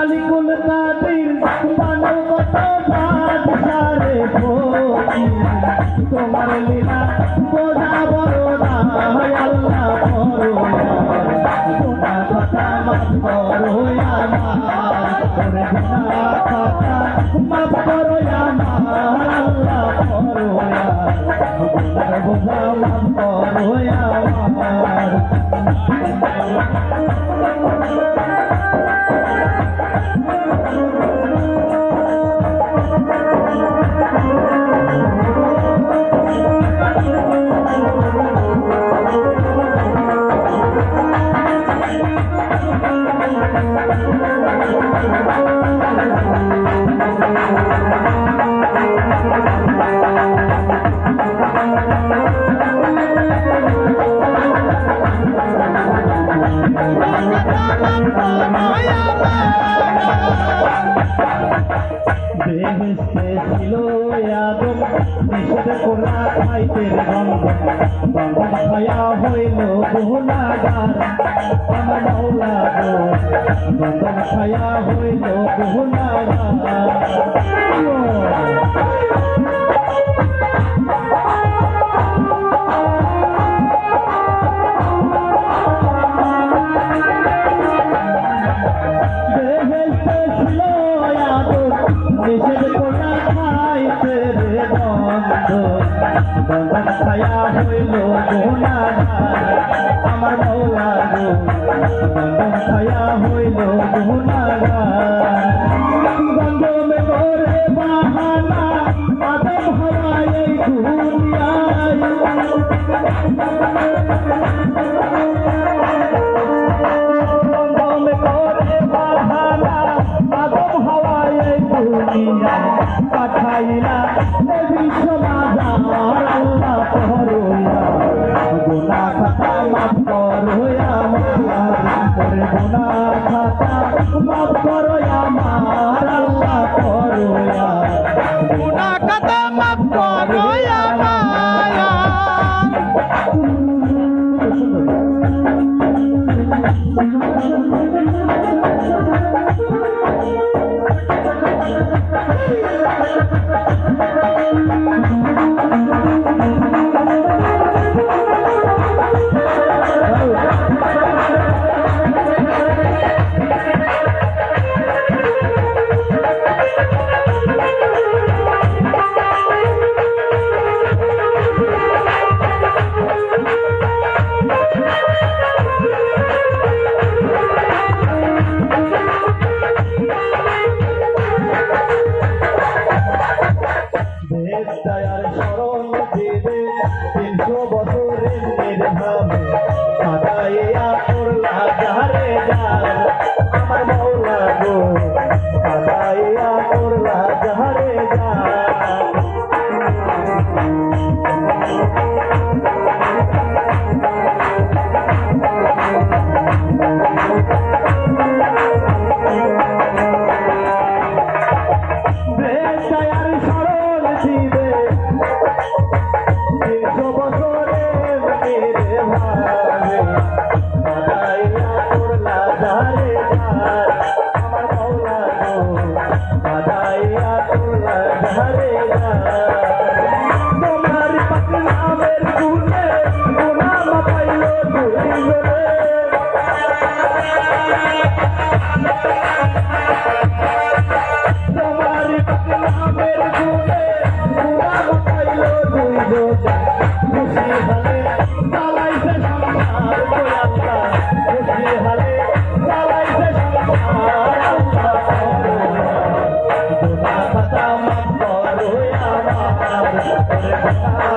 মালিকুল কাদির মানবত বাদশারে ফকির তোমার লীলা বোঝা বড় না আল্লাহ বড় গুনাহ খাতা মাফ করো আমার করে গুনাহ খাতা মাফ করো আমার আল্লাহ করো গুনাহ বোঝা মাফ করো আমার বেহেশতে ছিল আদম নিষেধ করা খাইতে বন্ধন খায়া হইল গুনাহগার আমার মাওলা গো বন্ধন খায়া হইল গুনাহগার নিষেধ করা খাইতে রে বন্ধন খায়া হইল গুনাহগার আমার মাওলা গো বন্ধন খায়া হইল গুনাহগার গন্ধমে করে বাহানা আদম হওয়া এই দুনিয়ায় গন্ধমে করে বাহানা আদম হওয়া এই দুনিয়ায় পাঠাইলা নবী সমাদার আল্লাহ করোয়া গুনাহ খাতা মাফ করোয়া আমার করে গুনাহ খাতা মাফ করোয়া আমার আল্লাহ করোয়া গুনাহ খাতা মাফ করোয়া মায়া দয়ার শরণ দিবে 300 বছরের নির্ভাবে কাটাইয়া করলা যারে যার আমার মাওলা গো কাটাইয়া করলা যারে যার Bye.